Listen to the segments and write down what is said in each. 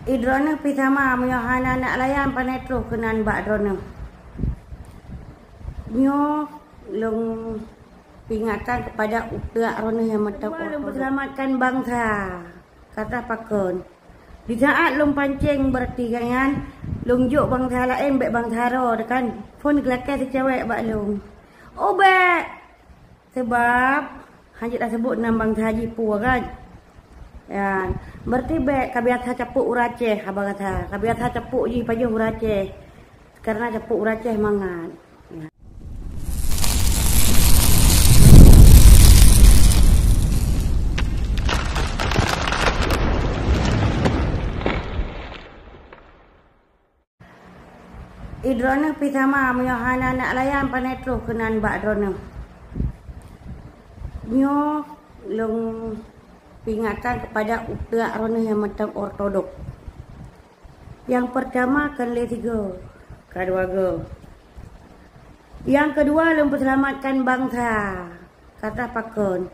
Idrona pitama moyohana nak layan panetro kenan bak drona. Nyo long peringatan kepada pihak rona yang menyelamatkan bangsa. Kata pakon. Di saat long pancing berarti kan long juk bangsa lain bek bangsa ro kan. Pun gelakar si cewek bak long. Oh bek. Sebab hanya dah sebut nama bangsa Jepun kan. Ya, berarti bek kabiasa capuk uraceh abang kata. Kabiasa capuk je paju uraceh. Karena capuk uraceh mangan. Ya. Idrona pitama moyohana nak layan panetro kenan bak drona. Nyo long peringatan kepada pihak rona yang macam ortodok. Yang pertama kali 3 keluarga. Yang kedua long selamatkan bangsa. Kata pakon.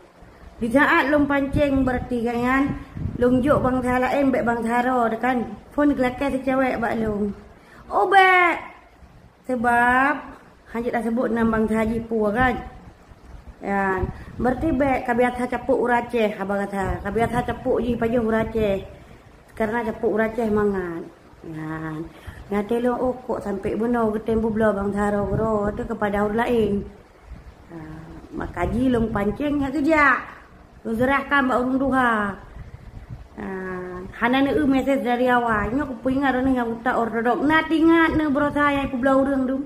Di saat long pancing berarti kan long juk bangsa lain bek bangsa ro kan. Pun gelakar si cewek bak long. Oh bek. Sebab hanya dah sebut nama bangsa Jepun kan. Ya, berarti bek kabiasa capuk uraceh abang kata. Kabiasa capuk je paju uraceh. Karena capuk uraceh mangan. Ya. Ngate lo oh kok sampai benar getem bubla bangsa ro tu kepada orang lain. Ya, makaji long pancing hak kerja. Lo serahkan bak urung duha. Hana ne mesej dari awal. Nyok pingat ni yang utak ortodok. Na tingat ne berosa yang publa urang tu.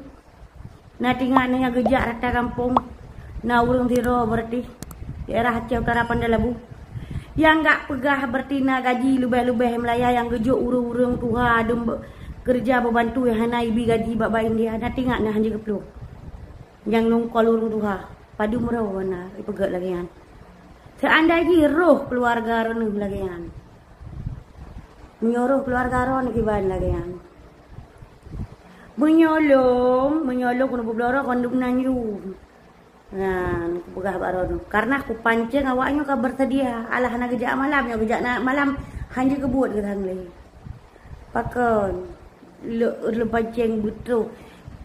Na tingat ne yang gejak rata kampung. Na urang tiro berarti daerah Aceh Utara Pandalabu. Yang enggak pegah berarti na gaji lubeh-lubeh Melaya yang gejuk urang-urang tuha dem kerja membantu yang hana ibi gaji bak bain dia. Na tingat na hanje keplu. Yang nongkol urang tuha. Padu merau na ipegat lagian. Seandainya roh keluarga rona lagian. Menyuruh keluarga ron kiban lagian. Menyolong kena bebloro konduk nanyu. Nah, pegah baron. Karena aku pancing awaknya ka bersedia. Alah nak gejak malam, ya gejak nak malam hanya kebut ke tangli. Pakon. Le pancing betul.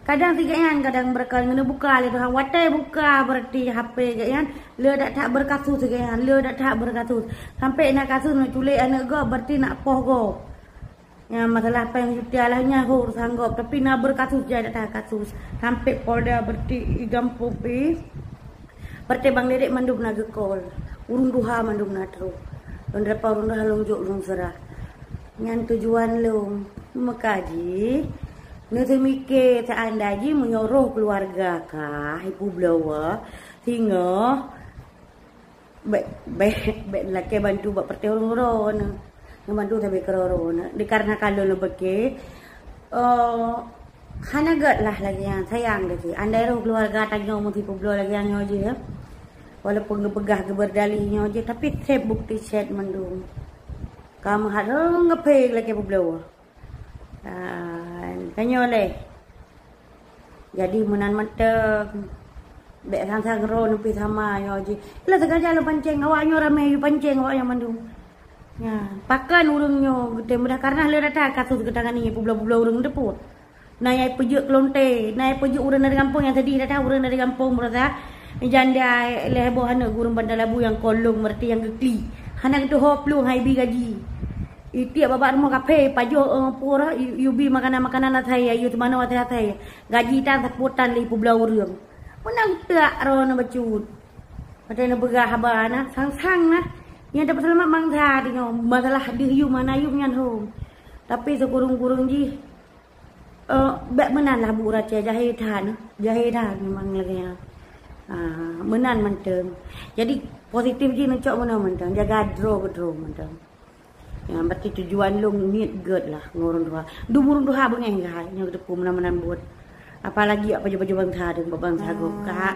Kadang tiga kan, kadang berkal ngena buka le tuhan watai buka berarti HP kan. Le tak berkasus kan. Le tak berkasus. Sampai nak kasus nak culik anak go berarti nak poh go. Ya masalah apa yang juti alahnya ho sanggup tapi nak berkasus je tak kasus. Sampai Polda berarti gampung pi. Berarti bang dedek mandum nak gekol. Urung duha mandum nak tru. Don depa urung duha long juk long serah. Ngan tujuan long mekaji. Nanti mikir seandainya menyuruh keluarga kah ibu belawa hingga baik laki bantu buat pertemuan bantu sampai keroron. Dikarenakan lo beke hanagat lah lagi yang sayang lagi. Andai roh keluarga tanya mau tipu belawa lagi yang aja. Walaupun ngepegah geberdalinya aja tapi saya bukti set mendung. Kamu harus ngepeg lagi ibu belawa. Tanya oleh. Jadi menan menteng. Bek sang-sang ro nempi sama yo je. Lah sengaja lo pancing awaknya ramai yo pancing awaknya mandung. Ya, pakan urungnya gede mudah karena le datang kasus gedangan ni publa-publa urung deput. Nai pejuk kelonte, nai pejuk urang dari kampung yang tadi datang urang dari kampung berasa janda lehboh hana urang Bandalabu yang kolong merti yang gekli. Hana gitu hoplu hai bi gaji. Tiap bapak rumah kafe pajo pura yubi makanan-makanan saya yu mana wate saya gaji tan seputan li publa urang menang tak ron bacut patena begah habana sang-sang nah yang dapat selamat mangsa dinyo masalah di yu mana yu nyan hom tapi sekurung-kurung ji bek menan lah bu race jahitan memang lagi menan menteng jadi positif ji nak mana menteng jaga draw menteng. Ya, berarti tujuan lu niat good lah ngurung duha. Dumurung duha bengeng gah, yang depu menan-menan buat. Apalagi apa baju bangsa dan bangsa go. Ka